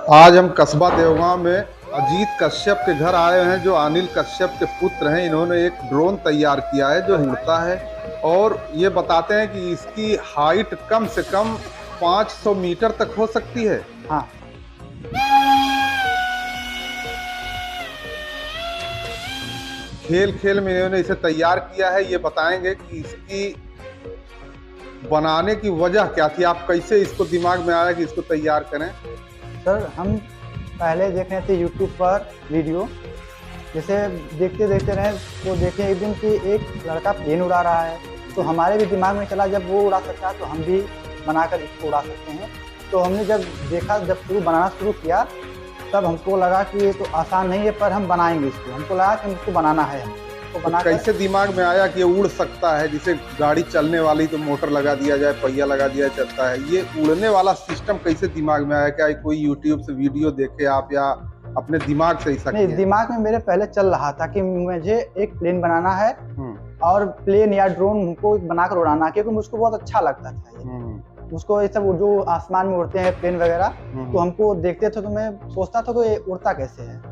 आज हम कस्बा देवगांव में अजीत कश्यप के घर आए हैं, जो अनिल कश्यप के पुत्र हैं। इन्होंने एक ड्रोन तैयार किया है जो उड़ता है, और ये बताते हैं कि इसकी हाइट कम से कम 500 मीटर तक हो सकती है। हाँ। खेल खेल में इन्होंने इसे तैयार किया है। ये बताएंगे कि इसकी बनाने की वजह क्या थी, आप कैसे इसको दिमाग में आया कि इसको तैयार करें। सर हम पहले देख रहे थे यूट्यूब पर वीडियो, जैसे देखते देखते रहे तो देखे एक दिन कि एक लड़का प्लेन उड़ा रहा है, तो हमारे भी दिमाग में चला जब वो उड़ा सकता है तो हम भी बनाकर इसको उड़ा सकते हैं। तो हमने जब देखा, जब बनाना शुरू किया, तब हमको लगा कि ये तो आसान नहीं है, पर हम बनाएंगे इसको। हमको लगा कि हमको बनाना है। तो कैसे दिमाग में आया कि ये उड़ सकता है? जिसे गाड़ी चलने वाली तो मोटर लगा दिया जाए, पहिया लगा दिया जाए, चलता है। ये उड़ने वाला सिस्टम कैसे दिमाग में आया? क्या कोई यूट्यूब से वीडियो देखे आप, या अपने दिमाग से ऐसा? नहीं, दिमाग में मेरे पहले चल रहा था कि मुझे एक प्लेन बनाना है, और प्लेन या ड्रोन हमको बनाकर उड़ाना, क्योंकि मुझको बहुत अच्छा लगता था उसको। ये सब जो आसमान में उड़ते हैं प्लेन वगैरह, तो हमको देखते थे तो मैं सोचता था कि ये उड़ता कैसे है।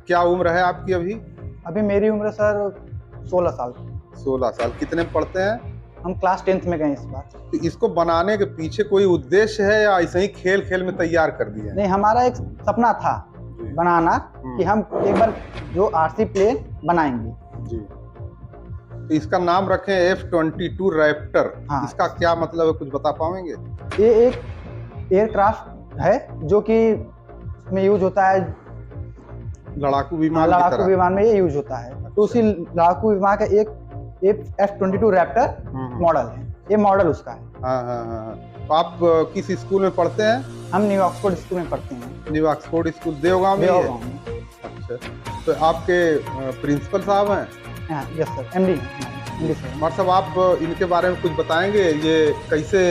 क्या उम्र है आपकी अभी? अभी मेरी उम्र सर 16 साल। 16 साल। कितने में पढ़ते हैं? हम क्लास 10th में गए इस बार। तो इसको बनाने के पीछे कोई उद्देश्य है, या ऐसे ही खेल खेल में तैयार कर दिया? नहीं, हमारा एक सपना था बनाना कि हम एक बार जो आरसी प्लेन बनाएंगे जी। तो इसका नाम रखें F-22 रैप्टर। हाँ। इसका क्या मतलब है, कुछ बता पाएंगे? ये एक एयरक्राफ्ट है जो कि इसमें यूज होता है लड़ाकू विमान। लड़ाकू विमान में ये यूज होता है। तो उसी लड़ाकू विमान का एक F-22 रैप्टर मॉडल है। ये मॉडल उसका है। हाँ। तो आप किस स्कूल में पढ़ते हैं? हम न्यू ऑक्सफोर्ड स्कूल में पढ़ते हैं। न्यू ऑक्सफोर्ड स्कूल देवगांव में? अच्छा। तो आपके प्रिंसिपल साहब हैं? Yes sir, MD sir. साहब, आप इनके बारे में कुछ बताएंगे? ये कैसे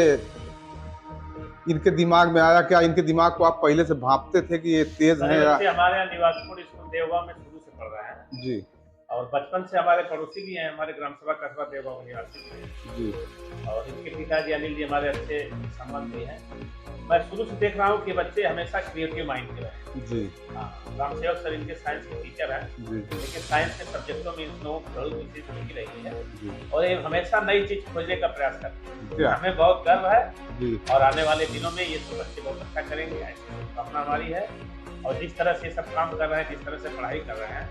इनके दिमाग में आया? क्या इनके दिमाग को आप पहले से भांपते थे कि ये तेज है? हमारे यहाँ न्यू ऑक्सफोर्ड स्कूल देवगांव में शुरू से पढ़ रहे हैं जी, और बचपन से हमारे पड़ोसी भी हैं, हमारे ग्राम सभा कस्बा देवगांव निवासी जी। और इनके पिताजी अनिल जी हमारे अच्छे संबंध भी हैं। मैं शुरू से देख रहा हूँ कि बच्चे हमेशा क्रिएटिव माइंड के रहे जी। राम सेवक सर इनके साइंस के टीचर हैं, लेकिन साइंस के सब्जेक्टों में इन लोगों को बहुत विशेष रुचि रही है, और ये हमेशा नई चीज खोजने का प्रयास करते हैं। हमें बहुत गर्व है और आने वाले दिनों में ये सब बच्चे बहुत अच्छा करेंगे, भावना हमारी है। और जिस तरह से सब काम कर रहे हैं, जिस तरह से पढ़ाई कर रहे हैं,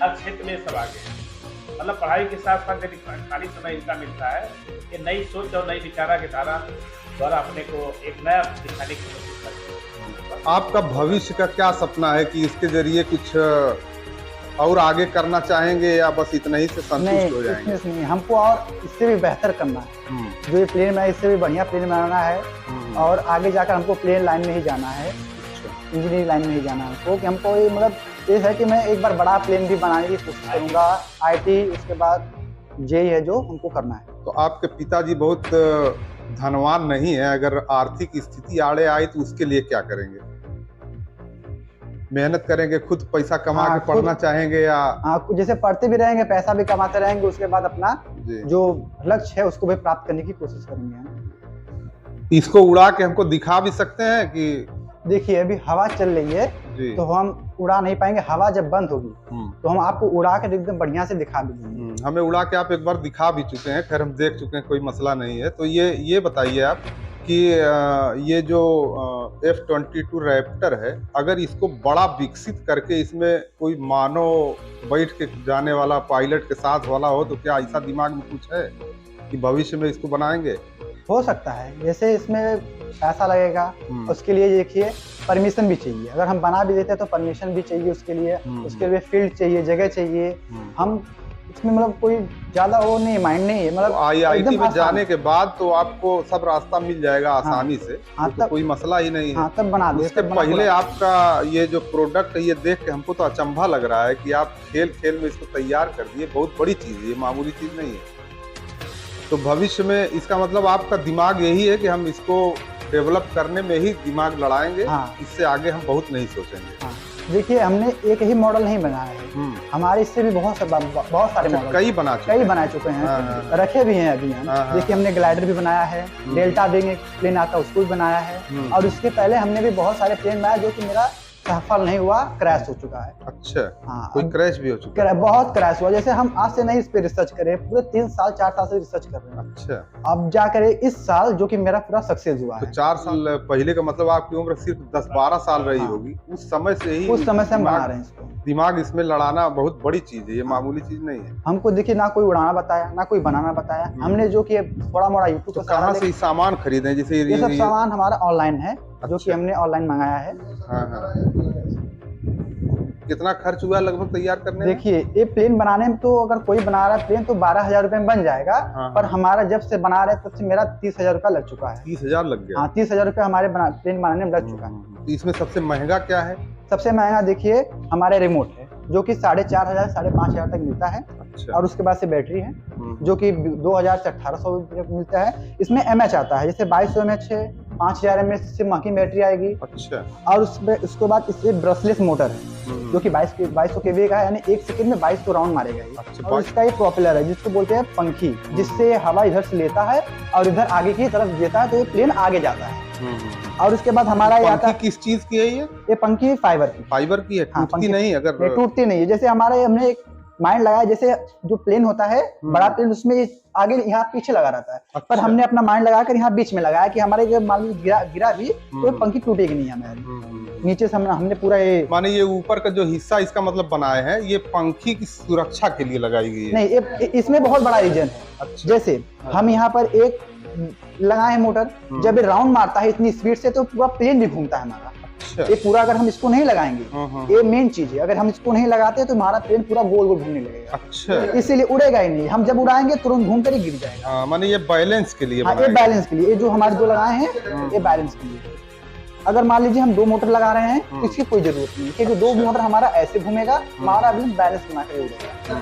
हर क्षेत्र में सब आगे हैं। मतलब पढ़ाई के साथ साथ यदि खाली समय इनका मिलता है, ये नई सोच और नई विचारा की धारा द्वारा अपने को एक नया दिखाने की कोशिश करते हैं। आपका भविष्य का क्या सपना है कि इसके जरिए कुछ और आगे करना चाहेंगे, या बस इतना ही से संतुष्ट हो जाएंगे? नहीं, हमको और इससे भी बेहतर करना है। जो ये प्लेन है, इससे भी बढ़िया प्लेन बनाना है, और आगे जाकर हमको प्लेन लाइन में ही जाना है, इंजीनियरिंग लाइन में ही जाना है हमको। कि हमको ये मतलब ये है कि मैं एक बार बड़ा प्लेन भी बनाने की कोशिश करूँगा। IT उसके बाद JEE है जो हमको करना है। तो आपके पिताजी बहुत धनवान नहीं है, अगर आर्थिक स्थिति आड़े आए तो उसके लिए क्या करेंगे? मेहनत करेंगे, खुद पैसा कमा के पढ़ना चाहेंगे, या? हाँ, जैसे पढ़ते भी रहेंगे, पैसा भी कमाते रहेंगे, उसके बाद अपना जो लक्ष्य है उसको भी प्राप्त करने की कोशिश करेंगे हम। इसको उड़ा के हमको दिखा भी सकते हैं कि देखिए अभी हवा चल रही है तो हम उड़ा नहीं पाएंगे। हवा जब बंद होगी तो हम आपको उड़ा के एकदम बढ़िया से दिखा भी देंगे। हमें उड़ा के आप एक बार दिखा भी चुके हैं, खैर हम देख चुके हैं, कोई मसला नहीं है। तो ये बताइए आप कि ये जो F-22 रैप्टर है, अगर इसको बड़ा विकसित करके इसमें कोई मानव बैठ के जाने वाला, पायलट के साथ वाला हो, तो क्या ऐसा दिमाग में कुछ है कि भविष्य में इसको बनाएंगे? हो सकता है। जैसे इसमें पैसा लगेगा, उसके लिए देखिए परमिशन भी चाहिए। अगर हम बना भी देते हैं तो परमिशन भी चाहिए उसके लिए। उसके लिए फील्ड चाहिए, जगह चाहिए। हम इसमें मतलब कोई ज्यादा वो नहीं, माइंड नहीं है। मतलब IIT में जाने के बाद तो आपको सब रास्ता मिल जाएगा आसानी से। तो कोई मसला ही नहीं है। तब बना दे। इसके पहले आपका ये जो प्रोडक्ट है, ये देख के हमको तो अचंभा लग रहा है कि आप खेल खेल में इसको तैयार कर दिए। बहुत बड़ी चीज है, ये मामूली चीज नहीं है। तो भविष्य में इसका मतलब आपका दिमाग यही है कि हम इसको डेवलप करने में ही दिमाग लड़ाएंगे। इससे आगे हम बहुत नहीं सोचेंगे। देखिए हमने एक ही मॉडल नहीं बनाया है, हमारे इससे भी बहुत सारे मॉडल कई बना चुके हैं, रखे भी हैं अभी हम। देखिए हमने ग्लाइडर भी बनाया है, डेल्टा विंग एक प्लेन आता है उसको भी बनाया है, और उसके पहले हमने भी बहुत सारे प्लेन बनाया जो कि मेरा सफल नहीं हुआ, क्रैश हो चुका है। अच्छा, हाँ, कोई क्रैश भी हो चुका है? बहुत क्रैश हुआ। जैसे हम आज से नहीं इस पे रिसर्च करे, पूरे 3 साल 4 साल से रिसर्च कर रहे हैं। अच्छा, अब जा करे इस साल जो कि मेरा पूरा सक्सेस हुआ तो है। 4 साल पहले का मतलब आपकी उम्र सिर्फ 10-12 साल रही होगी, उस समय से हम बना रहे हैं इसको। दिमाग इसमें लड़ाना बहुत बड़ी चीज है, ये मामूली चीज नहीं है। हमको देखिए ना कोई उड़ाना बताया, ना कोई बनाना बताया, हमने जो कि थोड़ा मोड़ा यूट्यूब तो कहाँ से सामान खरीदे? जैसे ये सब सामान हमारा ऑनलाइन है, जो कि हमने ऑनलाइन मंगाया है। कितना खर्च हुआ लगभग तैयार करने में? देखिए ये प्लेन बनाने में तो अगर कोई बना रहा है प्लेन तो 12,000 रुपए में बन जाएगा, पर हमारा जब से बना रहे तब से मेरा 30,000 रुपया लग चुका है। 30,000 लग गया? हाँ, 30,000 रुपया हमारे प्लेन बनाने में लग चुका है। तो इसमें सबसे महंगा क्या है? सबसे महंगा देखिए हमारे रिमोट है, जो कि 4,500 5,500 तक मिलता है। अच्छा। और उसके बाद से बैटरी है जो कि 2,000 से 1,800 मिलता है। इसमें एमएच आता है, जैसे 2200 एमएच है, 5,000 एमएच से महंगी बैटरी आएगी। अच्छा। और उसके बाद इससे ब्रशलेस मोटर है जो कि 2200 केवी का है, यानी 1 सेकंड में 2200 राउंड मारेगा ये। अच्छा, और इसका ये प्रोपेलर है जिसको बोलते हैं पंखी, जिससे हवा इधर से लेता है और इधर आगे की तरफ देता है, तो ये प्लेन आगे जाता है। और उसके बाद हमारा ये आता है, किस चीज की है ये पंखी? फाइबर की है, टूटती नहीं? अगर टूटती नहीं है। जैसे हमारे हमने एक माइंड लगाया, जैसे जो प्लेन होता है बड़ा प्लेन, उसमें आगे यहाँ पीछे लगा रहता है। अच्छा। पर हमने अपना माइंड लगाकर यहाँ बीच में लगाया कि हमारे जब मान लीजिए गिरा भी तो पंखी टूटेगी नहीं हमारी। नीचे से हमने पूरा ये माने ये ऊपर का जो हिस्सा इसका मतलब बनाए हैं, ये पंखी की सुरक्षा के लिए लगाई गई है? नहीं, इसमें बहुत बड़ा रीजन है। अच्छा। जैसे हम यहाँ पर एक लगाए मोटर, जब ये राउंड मारता है इतनी स्पीड से तो पूरा प्लेन भी घूमता है हमारा। अच्छा। ये पूरा अगर हम इसको नहीं लगाएंगे, ये मेन चीज है, अगर हम इसको नहीं लगाते तो हमारा प्लेन पूरा गोल गोल घूमने लगेगा। अच्छा। इसीलिए उड़ेगा ही नहीं, हम जब उड़ाएंगे तुरंत घूम कर ही गिर जाएगा। माने ये बैलेंस के लिए? ये बैलेंस के लिए, ये जो हमारे 2 लगाए हैं ये बैलेंस के लिए। अगर मान लीजिए हम 2 मोटर लगा रहे हैं तो इसकी कोई जरूरत नहीं है, क्योंकि 2 मोटर हमारा ऐसे घूमेगा, हमारा भी बैलेंस बना कर उड़ेगा।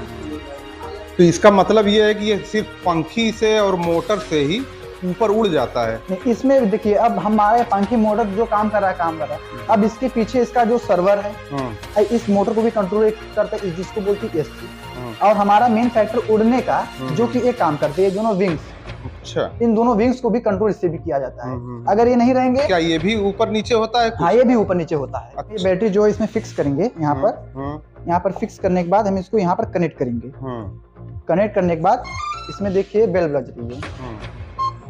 तो इसका मतलब ये है कि ये सिर्फ पंखी से और मोटर से ही ऊपर उड़ जाता है? इसमें देखिए अब हमारे पंखी मोटर जो काम कर रहा है, अब इसके पीछे इसका जो सर्वर है इस मोटर को भी कंट्रोल करता है, जिसको बोलते हैं एसटी। और हमारा मेन फैक्टर उड़ने का जो कि एक काम करते हैं दोनों विंग्स। अच्छा। इन दोनों विंग्स को भी कंट्रोल इससे भी किया जाता है। अगर ये नहीं रहेंगे, क्या ये भी ऊपर नीचे होता है? हाँ, ये भी ऊपर नीचे होता है। अच्छा। ये बैटरी जो है इसमें फिक्स करेंगे, यहाँ पर फिक्स करने के बाद हम इसको यहाँ पर कनेक्ट करेंगे। कनेक्ट करने के बाद इसमें देखिए बेल बज रही है।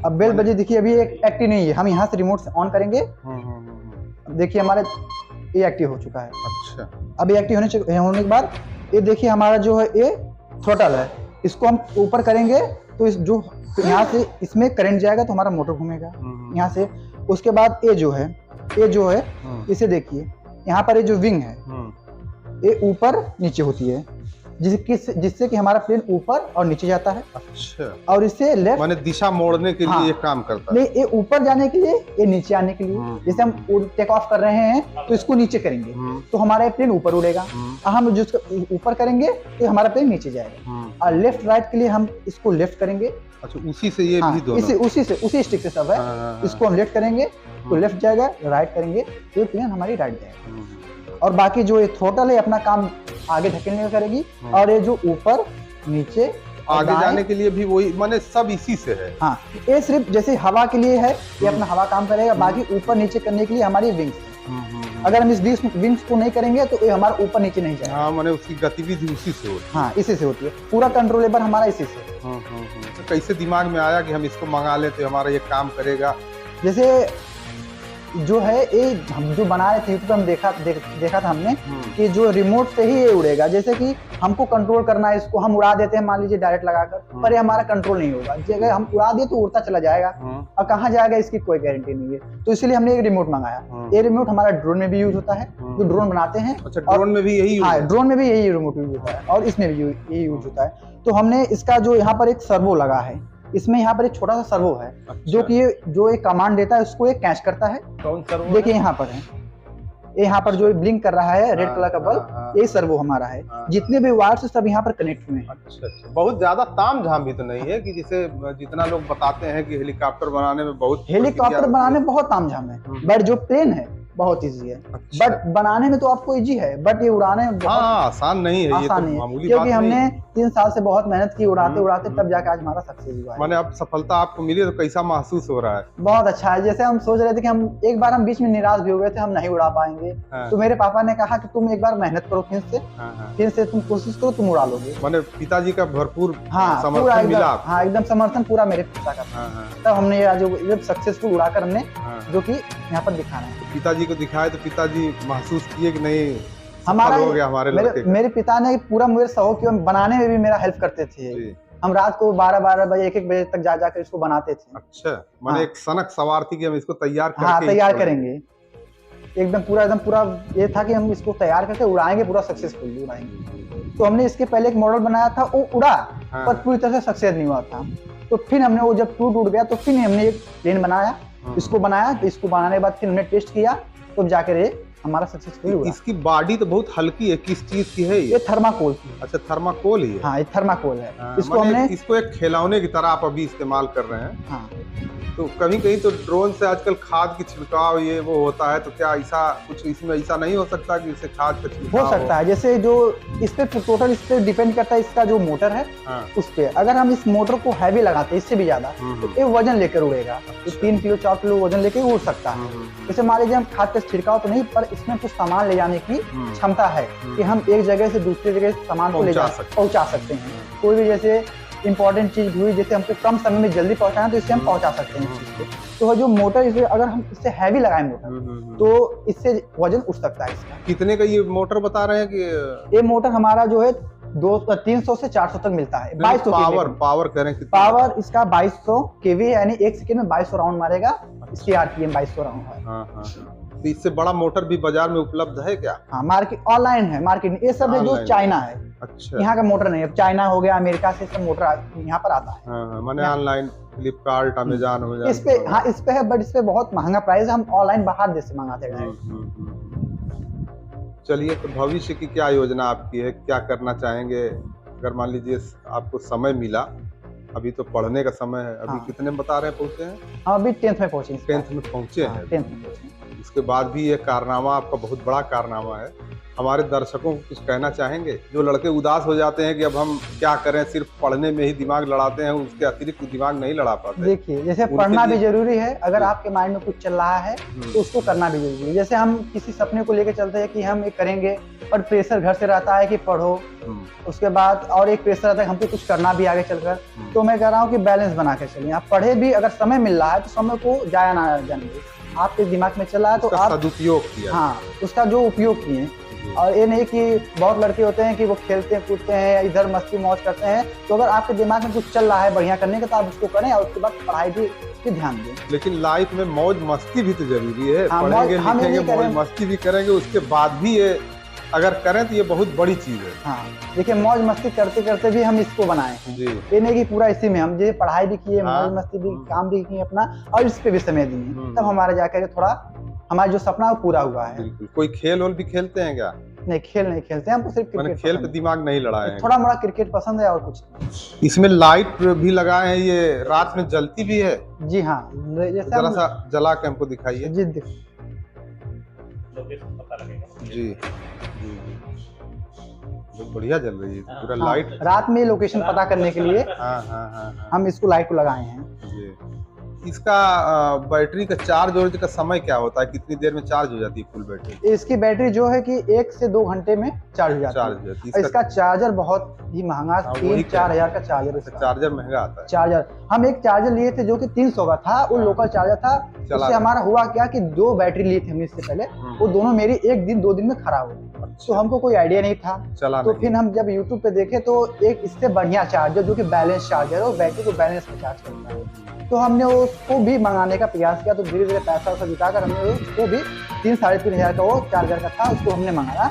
अब बेल बजी, देखिए अभी एक एक्टिव नहीं है, हम यहाँ से रिमोट से ऑन करेंगे। देखिए हमारे ये एक्टिव हो चुका है। अच्छा। अब ये एक्टिव होने के बाद ये देखिए हमारा जो है ये थ्रोटल है, इसको हम ऊपर करेंगे तो इस जो यहाँ से इसमें करंट जाएगा तो हमारा मोटर घूमेगा यहाँ से। उसके बाद ये जो है इसे देखिए, यहाँ पर ये जो विंग है ये ऊपर नीचे होती है, जिससे कि हमारा प्लेन ऊपर और नीचे जाता है। अच्छा। और इससे लेफ्ट माने दिशा मोड़ने के लिए ये काम करता है? नहीं, ये ऊपर जाने के लिए, ये नीचे आने के लिए। जैसे हम टेक ऑफ कर रहे हैं तो इसको नीचे करेंगे तो हमारा प्लेन ऊपर उड़ेगा, हम जिसको ऊपर करेंगे तो हमारा प्लेन नीचे जाएगा। और लेफ्ट राइट के लिए हम इसको लेफ्ट करेंगे। अच्छा, उसी से ये भी दोनों? उसी स्टिक से सब है। इसको हम लेफ्ट करेंगे तो लेफ्ट जाएगा, राइट करेंगे तो प्लेन हमारी राइट जाएगा। और बाकी जो ये थ्रोटल है अपना काम आगे धकेलने का करेगी, और ये जो ऊपर नीचे आगे जाने के लिए भी वही, माने सब इसी से है? हाँ, ये सिर्फ जैसे हवा के लिए है, ये अपना हवा काम करेगा। बाकी ऊपर नीचे करने के लिए हमारी विंग्स है। अगर हम इस विंग्स को नहीं करेंगे तो ये हमारा ऊपर नीचे नहीं जाएगा। हाँ, माने उसकी गतिविधि उसी से होती है? हाँ, इसी से होती है, पूरा कंट्रोलेबल हमारा इसी से। तो कैसे दिमाग में आया कि हम इसको मंगा ले तो हमारा ये काम करेगा? जैसे जो है ये हम जो बना रहे थे यूट्यूब पे हम देखा था हमने कि जो रिमोट से ही ये उड़ेगा। जैसे कि हमको कंट्रोल करना है इसको, हम उड़ा देते हैं मान लीजिए डायरेक्ट लगाकर, पर ये हमारा कंट्रोल नहीं होगा। अगर हम उड़ा दिए तो उड़ता चला जाएगा, और कहाँ जाएगा इसकी कोई गारंटी नहीं है। तो इसलिए हमने एक रिमोट मंगाया। ये रिमोट हमारा ड्रोन में भी यूज होता है, जो ड्रोन बनाते हैं। अच्छा, ड्रोन में भी यही? हाँ, ड्रोन में भी यही रिमोट यूज होता है और इसमें भी यही यूज होता है। तो हमने इसका जो यहाँ पर एक सर्वो लगा है, इसमें यहाँ पर एक छोटा सा सर्वो है। अच्छा। जो कि ये जो एक कमांड देता है उसको ये कैच करता है। कौन सर्वो? देखिए यहाँ पर है, यहाँ पर जो ब्लिंक कर रहा है रेड कलर का बल्ब, ये सर्वो हमारा है। जितने भी वायर्स सब यहाँ पर कनेक्ट हुए हैं। अच्छा। बहुत ज्यादा ताम झाम भी तो नहीं है कि जिसे जितना लोग बताते हैं कि हेलीकॉप्टर बनाने में बहुत ताम झाम है, बट जो प्लेन है बहुत इजी है। अच्छा। बट बनाने में तो आपको इजी है, बट ये उड़ाने में बहुत आसान नहीं है, ये तो आसान नहीं है, मामूली क्योंकि बात हमने नहीं। 3 साल से बहुत मेहनत की उड़ाते उड़ाते हम्म। तब जाके आज हमारा सक्सेस हुआ है। माने अब सफलता आपको मिली तो कैसा महसूस हो रहा है? बहुत अच्छा है। जैसे हम सोच रहे थे कि हम एक बार हम बीच में निराश भी हो गए थे, हम नहीं उड़ा पाएंगे। हाँ। तो मेरे पापा ने कहा कि तुम एक बार मेहनत करो हाँ। फिर से तुम कोशिश करो, तुम उड़ा लोगे। माने पिताजी का भरपूर हाँ, समर्थन मिला आपको? हाँ, एकदम समर्थन पूरा मेरे पिता का था। हाँ। तब हमने आज सक्सेसफुल उड़ाकर हमने हाँ। जो कि यहाँ पर दिखाना है। पिताजी को दिखाए तो पिताजी महसूस किए कि नहीं हमारा सफल हो गया हमारे लड़के का? मेरे पिता ने पूरा मुझे सहयोग किया, बनाने में भी मेरा हेल्प करते थे। जी। हम रात को 12 बजे 1 बजे तक जा जाकर इसको बनाते थे। अच्छा, माने हाँ। एक सनक सवार थी कि हम इसको तैयार करके हाँ, ही तैयार छोड़ेंगे। करेंगे। एकदम पूरा ये था कि हम इसको तैयार करके उड़ाएंगे, पूरा सक्सेसफुल उड़ाएंगे। तो हमने इसके पहले एक मॉडल बनाया था, वो उड़ा हाँ। पर पूरी तरह से सक्सेस नहीं हुआ था। तो फिर हमने वो जब टूट गया तो फिर हमने एक प्लेन बनाया, इसको बनाया। तो इसको बनाने के बाद फिर हमने टेस्ट किया, तो जाकर ये हमारा सक्सेसफुल हुआ। इसकी बॉडी तो बहुत हल्की है, किस चीज की है ये थर्माकोल की। अच्छा, थर्माकोल ही है। हाँ, ये थर्माकोल है। हाँ, इसको माने हमने इसको एक खिलौने की तरह आप अभी इस्तेमाल कर रहे हैं। हाँ, तो कहीं कहीं तो ड्रोन से आजकल खाद की छिड़काव ये वो होता है, तो क्या ऐसा कुछ इसमें ऐसा नहीं हो सकता कि इससे खाद का छिड़काव हो सकता है। जैसे जो इस पे टोटल इस पे डिपेंड करता है, इसका जो मोटर है हाँ। उस पे। अगर हम इस मोटर को हैवी लगाते हैं इससे भी ज्यादा, तो ये वजन लेकर उड़ेगा। तो 3 किलो 4 किलो वजन लेकर उड़ सकता है। जैसे मान लीजिए हम खाद का छिड़काव तो नहीं, पर इसमें कुछ सामान ले जाने की क्षमता है कि हम एक जगह से दूसरी जगह सामान को पहुंचा सकते हैं। कोई भी जैसे इंपॉर्टेंट चीज हुई, जैसे हमको कम समय में जल्दी पहुंचाना, तो इससे हम पहुंचा सकते हैं चीज को। तो जो मोटर इसे अगर हम इससे हैवी लगाएं मोटर, तो इससे वजन उठ सकता है इसका। कितने का ये मोटर बता रहे हैं कि? ये मोटर हमारा जो है 300 से 400 तक मिलता है। 2200 पावर करें कितना? पावर इसका 2200 केवी, यानी 1 सेकंड में 2200 राउंड मारेगा। इसकी आरपीएम 2200 राउंड है। हाँ। तो इससे बड़ा मोटर भी बाजार में उपलब्ध है क्या? हाँ, मार्केट ऑनलाइन है, मार्केट ये सब है जो चाइना है। अच्छा, यहाँ का मोटर नहीं है। चाइना हो गया, अमेरिका से सब मोटर यहाँ पर आता है। हाँ, मैंने ऑनलाइन फ्लिपकार्ट अमेजन हो जाए इस पे, हाँ, इस पे है, बट इस पे बहुत महंगा प्राइस है। हम ऑनलाइन बाहर देश से मंगाते हैं। चलिए, तो भविष्य की क्या योजना आपकी है, क्या करना चाहेंगे? अगर मान लीजिए आपको समय मिला, अभी तो पढ़ने का समय है, अभी हाँ। कितने में बता रहे हैं पहुंचे हैं? हम अभी 10th में पहुंचे। 10th में पहुंचे हैं। 10th में पहुंचे। इसके बाद भी ये कारनामा आपका बहुत बड़ा कारनामा है। हमारे दर्शकों को कुछ कहना चाहेंगे? जो लड़के उदास हो जाते हैं कि अब हम क्या करें, सिर्फ पढ़ने में ही दिमाग लड़ाते हैं, उसके अतिरिक्त दिमाग नहीं लड़ा पाते। देखिए, जैसे पढ़ना भी जरूरी है। अगर आपके माइंड में कुछ चल रहा है तो उसको करना भी जरूरी है। जैसे हम किसी सपने को लेकर चलते हैं कि हम ये करेंगे, पर प्रेशर घर से रहता है कि पढ़ो, उसके बाद और एक प्रेशर रहता है हमको कुछ करना भी आगे चलकर। तो मैं कह रहा हूँ कि बैलेंस बना के चलिए। आप पढ़े भी, अगर समय मिल रहा है तो समय को जाया ना जाने दीजिए। आपके दिमाग में चला है तो आप सदुपयोग किया। हाँ, उसका जो उपयोग किए। और ये नहीं कि बहुत लड़के होते हैं कि वो खेलते हैं कूदते हैं, इधर मस्ती मौज करते हैं। तो अगर आपके दिमाग में कुछ चल रहा है बढ़िया करने का, तो आप उसको करें और उसके बाद पढ़ाई भी ध्यान दें। लेकिन लाइफ में मौज मस्ती भी तो जरूरी है। हाँ, पढ़ेंगे हम लिखेंगे, मौज मस्ती भी करेंगे, उसके बाद भी ये अगर करें तो ये बहुत बड़ी चीज है। हाँ, देखिए, मौज मस्ती करते करते भी हम इसको बनाए हैं। जी। ये नहीं कि पूरा इसी में हम जैसे पढ़ाई भी किए, हाँ। मौज मस्ती भी, काम भी किए अपना, और इस पे भी समय दिए। तब हमारा जाकर थोड़ा हमारा जो सपना वो पूरा हुआ है। बिल्कुल। कोई खेल भी खेलते हैं क्या? नहीं, खेल नहीं खेलते हैं, हमको सिर्फ मैंने क्रिकेट खेल पे पसंद दिमाग नहीं लड़ाए है। थोड़ा मोड़ा क्रिकेट पसंद है और कुछ नहीं। इसमें लाइट भी लगाए हैं, ये रात में जलती भी है? जी हाँ, जैसे जरा सा जला के हमको दिखाइए। जी, लोकेशन पता लगेगा। जी, बहुत बढ़िया जल रही है पूरा। हाँ, लाइट रात में लोकेशन पता करने के लिए हाँ। हम इसको लाइट को लगाए हैं। जी। इसका बैटरी का चार्ज होने का समय क्या होता है? कितनी देर में चार्ज हो जाती है फुल बैटरी? इसकी बैटरी जो है कि 1 से 2 घंटे में चार्ज हो जाती है। इसका चार्जर बहुत ही महंगा, 3-4 हजार का चार्जर। इसका चार्जर महंगा आता है। चार्जर हम एक चार्जर लिए थे जो कि 300 का था, वो लोकल चार्जर था। उससे हमारा हुआ क्या कि 2 बैटरी लिए थे हमने इससे पहले, वो दोनों मेरी 1 दिन 2 दिन में खराब हो गई। तो हमको कोई आइडिया नहीं था। तो फिर हम जब YouTube पे देखे तो एक इससे बढ़िया चार्जर जो कि बैलेंस चार्जर है, बैटरी को बैलेंस में चार्ज करता है, तो हमने उसको भी मंगाने का प्रयास किया। तो धीरे धीरे पैसा जुटाकर हमने उसको भी 3-3.5 हजार का वो चार्जर का था, उसको हमने मंगाया।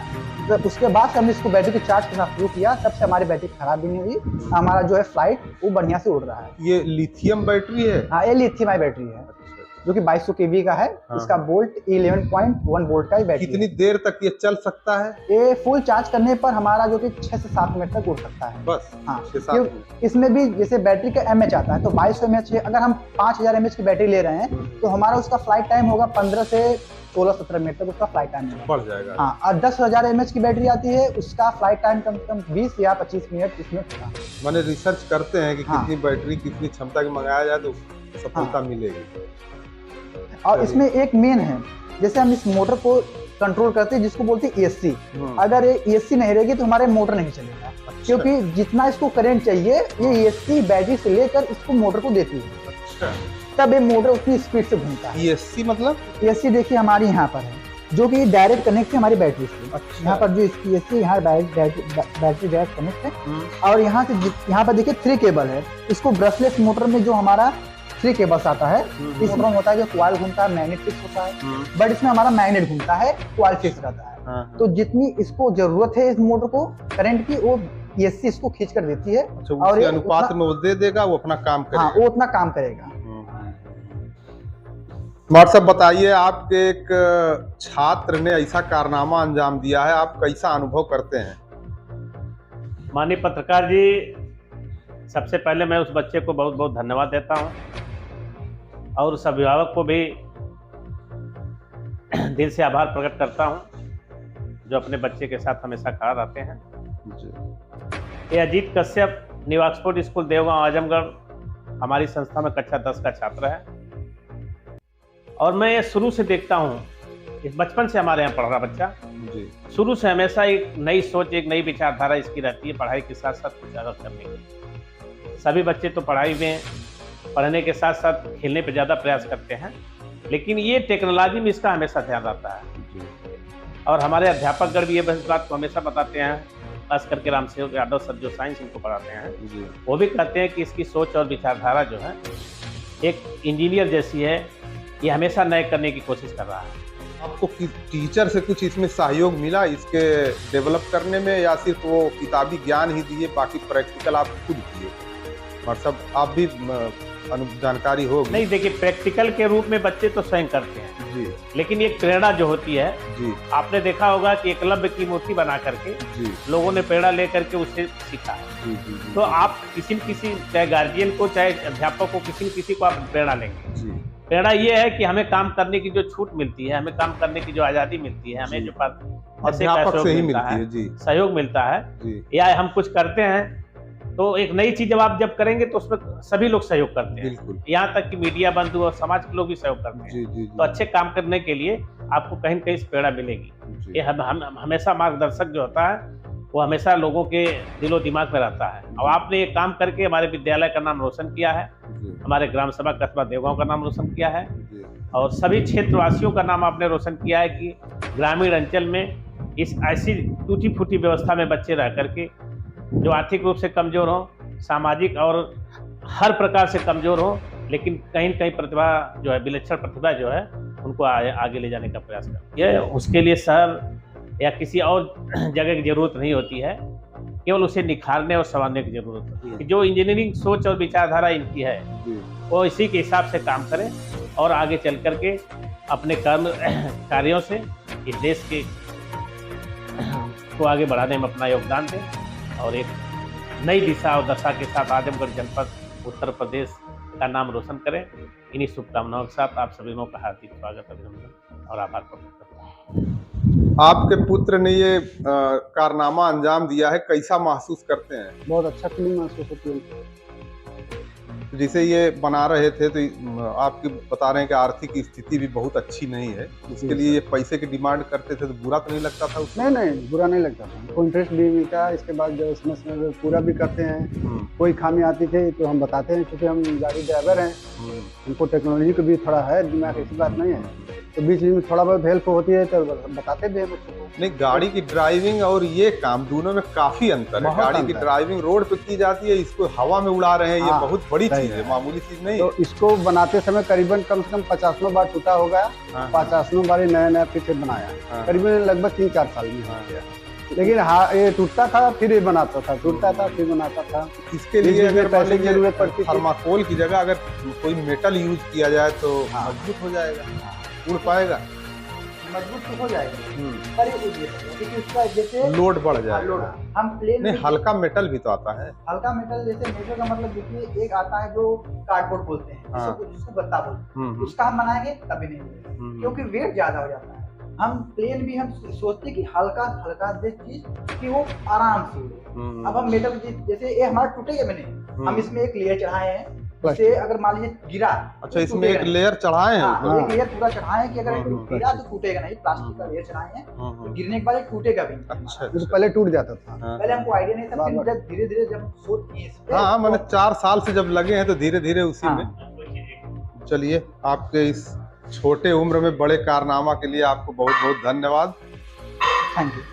तो उसके बाद हमने इसको बैटरी को चार्ज करना शुरू किया, तब से हमारी बैटरी खराब भी नहीं हुई। हमारा जो है फ्लाइट वो बढ़िया से उड़ रहा है। ये लिथियम बैटरी है? हाँ, ये लिथियम बैटरी है। जो कि 2200 kV का है। हाँ। इसका बोल्ट 11.1 वोल्ट का ही बैटरी कितनी देर तक ये चल सकता है? ये फुल चार्ज करने पर हमारा जो कि 6 से 7 मिनट तक उड़ सकता है बस। हाँ, 6-7 मिनट। इसमें भी जैसे बैटरी का mAh आता है तो 2200 mAh है। अगर हम 5000 mAh की बैटरी ले रहे हैं तो हमारा उसका फ्लाइट टाइम होगा 15 से 16-17 मिनट तक उसका फ्लाइट टाइम होगा। बढ़ जाएगा। हाँ, और 10,000 mAh की बैटरी आती है, उसका फ्लाइट टाइम कम से कम 20 या 25 मिनट इसमें होगा। मैंने रिसर्च करते हैं कि हाँ। कितनी बैटरी कितनी क्षमता की मंगाया जाए तो सफलता मिलेगी। और इसमें एक मेन है, जैसे हम इस मोटर को कंट्रोल करते हैं जिसको बोलते हैं ESC। अगर ये ESC नहीं रहेगी तो हमारे मोटर नहीं चलेगा। अच्छा। क्योंकि जितना इसको करंट चाहिए ये ESC बैटरी से लेकर इसको मोटर को देती है। अच्छा। तब ये मोटर उतनी स्पीड से घूमता है। ESC मतलब? ESC देखिए हमारी यहाँ पर है, जो कि डायरेक्ट कनेक्ट है हमारी बैटरी से। अच्छा। यहाँ पर जो इसकी ESC यहाँ बैटरी डायरेक्ट कनेक्ट है। और यहाँ से यहाँ पर देखिए 3 केबल है। इसको ब्रशलेस मोटर में जो हमारा 3 केबल्स आता है, इस मोटर में होता है जो कॉइल घूमता है, मैग्नेट फिक्स होता है, बट इसमें हमारा मैग्नेट घूमता है, कॉइल फिक्स रहता है। तो जितनी इसको जरूरत है इस मोटर को करंट की, वो ESC इसको खींच कर देती है। अच्छा, और अनुपात में वो दे देगा, वो अपना काम करेगा। हाँ, वो उतना काम करेगा। स्मार्ट साहब बताइए, आपके एक छात्र ने ऐसा कारनामा अंजाम दिया है, आप कैसा अनुभव करते हैं? माननीय पत्रकार जी, सबसे पहले मैं उस बच्चे को बहुत बहुत धन्यवाद देता हूं और उस अभिभावक को भी दिल से आभार प्रकट करता हूं जो अपने बच्चे के साथ हमेशा खड़ा रहते हैं। ये Ajit Kashyap new Oxford school Devgaon Azamgarh हमारी संस्था में कक्षा 10 का छात्र है और मैं ये शुरू से देखता हूँ, इस बचपन से हमारे यहाँ पढ़ रहा बच्चा शुरू से हमेशा एक नई सोच, एक नई विचारधारा इसकी रहती है पढ़ाई के साथ साथ कुछ अलग करने की। सभी बच्चे तो पढ़ाई में पढ़ने के साथ साथ खेलने पर ज़्यादा प्रयास करते हैं, लेकिन ये टेक्नोलॉजी में इसका हमेशा ध्यान रहता है। और हमारे अध्यापकगण भी ये इस बात को हमेशा बताते हैं, खास करके रामसेवक यादव सर जो साइंस इनको पढ़ाते हैं, वो भी कहते हैं कि इसकी सोच और विचारधारा जो है एक इंजीनियर जैसी है, ये हमेशा नए करने की कोशिश कर रहा है। आपको टीचर से कुछ इसमें सहयोग मिला इसके डेवलप करने में, या सिर्फ वो किताबी ज्ञान ही दिए, बाकी प्रैक्टिकल आप खुद किए? मतलब आप भी जानकारी हो? नहीं, देखिए प्रैक्टिकल के रूप में बच्चे तो स्वयं करते हैं जी, लेकिन एक प्रेरणा जो होती है जी, आपने देखा होगा कि एकलव्य की मूर्ति बना करके जी, लोगों ने प्रेरणा लेकर के उससे सीखा है। जी, जी, जी, तो आप किसी न किसी, चाहे गार्जियन को चाहे अध्यापक को, किसी न किसी को आप प्रेरणा लेंगे। जी। प्रेरणा ये है कि हमें काम करने की जो छूट मिलती है, हमें काम करने की जो आज़ादी मिलती है, हमें जो अध्यापक से ही मिलती है, जी, सहयोग मिलता है, जी, या हम कुछ करते हैं तो एक नई चीज जब करेंगे तो उसमें सभी लोग सहयोग करते हैं, बिल्कुल। यहाँ तक कि मीडिया बंधु और समाज के लोग भी सहयोग करते हैं। जी, जी, तो अच्छे काम करने के लिए आपको कहीं न कहीं प्रेरणा मिलेगी। जी, ये हम हमेशा मार्गदर्शक जो होता है वो हमेशा लोगों के दिलो दिमाग में रहता है। और आपने ये काम करके हमारे विद्यालय का नाम रोशन किया है, जी, हमारे ग्राम सभा कस्बा देवगांव का नाम रोशन किया है, जी, और सभी क्षेत्रवासियों का नाम आपने रोशन किया है कि ग्रामीण अंचल में इस ऐसी टूटी फूटी व्यवस्था में बच्चे रह करके जो आर्थिक रूप से कमजोर हों, सामाजिक और हर प्रकार से कमजोर हो, लेकिन कहीं न कहीं प्रतिभा जो है, विलक्षण प्रतिभा जो है, उनको आगे ले जाने का प्रयास करती है। उसके लिए शहर या किसी और जगह की जरूरत नहीं होती है, केवल उसे निखारने और संवारने की जरूरत होती है। जो इंजीनियरिंग सोच और विचारधारा इनकी है वो इसी के हिसाब से काम करें और आगे चल करके अपने कार्यों से इस देश के को आगे बढ़ाने में अपना योगदान दें और एक नई दिशा और दशा के साथ आजमगढ़ जनपद उत्तर प्रदेश का नाम रोशन करें। इन्हीं शुभकामनाओं के साथ आप सभी लोगों का हार्दिक स्वागत, अभिनंदन और आभार प्रकट करता हूँ। आपके पुत्र ने ये कारनामा अंजाम दिया है, कैसा महसूस करते हैं? बहुत अच्छा फीलिंग महसूस होती है। जिसे ये बना रहे थे तो आपकी बता रहे हैं कि आर्थिक स्थिति भी बहुत अच्छी नहीं है, इसके लिए ये पैसे की डिमांड करते थे, तो बुरा तो नहीं लगता था उसमें? नहीं, बुरा नहीं लगता था। कोई इंटरेस्ट भी मिलता है, इसके बाद जो उसमें पूरा भी करते हैं। कोई खामी आती थी तो हम बताते हैं, क्योंकि हम गाड़ी ड्राइवर हैं, हमको टेक्नोलॉजी का भी थोड़ा है दिमाग, ऐसी बात नहीं है, तो बीच में थोड़ा बहुत हेल्प होती है तो बताते भी हैं बच्चों को। नहीं, गाड़ी की ड्राइविंग और ये काम दोनों में काफी अंतर है। गाड़ी की ड्राइविंग रोड पे की जाती है, इसको हवा में उड़ा रहे हैं, ये बहुत बड़ी चीज है, मामूली चीज नहीं। तो इसको बनाते समय करीबन कम से कम 50 बार टूटा होगा, 50 बार नया फिर से बनाया, करीबन लगभग 3-4 साल में हो गया। लेकिन हाँ ये टूटता था फिर ये बनाता था, टूटता था फिर बनाता था। इसके लिए अगर अगर पैसे की जरूरत पड़ती थी, थर्माकोल की जगह अगर कोई मेटल यूज किया जाए तो हाँ। मजबूत हो जाएगा, उड़ पाएगा, मजबूत तो हो जाएगा पर ये क्योंकि उसका जैसे लोड बढ़ लोड जाएगा। हम प्लेन नहीं, हल्का मेटल भी तो आता है। हल्का मेटल, जैसे मेटल का मतलब देखिए एक आता है जो कार्डबोर्ड बोलते हैं, हाँ। जिसको गत्ता बोलते हैं, उसका हम बनाएंगे तभी नहीं होगा क्योंकि वेट ज्यादा हो जाता है। हम प्लेन भी हम सोचते हैं कि हल्का हल्का दे चीज कि वो आराम से उड़े। अब हम मेटल जैसे ये हमारा टूटेगा भी नहीं, हम इसमें एक लेयर चढ़ाए हैं, जैसे अगर मान लीजिए गिरा, अच्छा इसमें एक लेयर चढ़ाए हैं, हाँ, एक लेयर पूरा चढ़ाए हैं कि अगर गिरा तो टूटेगा नहीं, प्लास्टिक का लेयर चढ़ाए हैं तो गिरने के बाद टूटेगा भी नहीं। अच्छा, तो पहले टूट जाता था। पहले हमको आइडिया नहीं था, फिर जब धीरे धीरे जब सोच किए इस पे, हाँ मैंने 4 साल से जब लगे हैं तो धीरे धीरे उसी हाँ। में। चलिए, आपके इस छोटे उम्र में बड़े कारनामा के लिए आपको बहुत बहुत धन्यवाद। Thank you.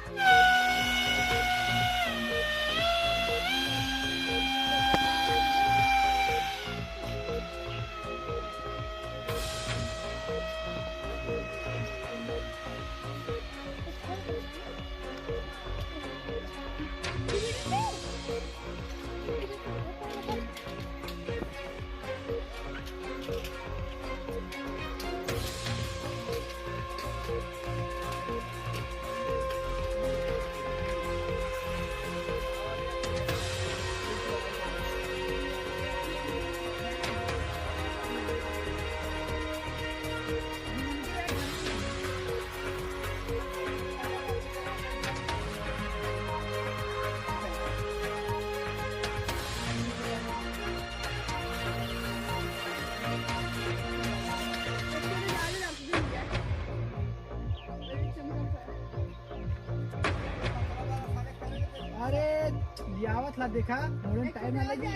अरे लियावत ला देखा मोरन टाइम ना लगी।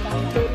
Thank you.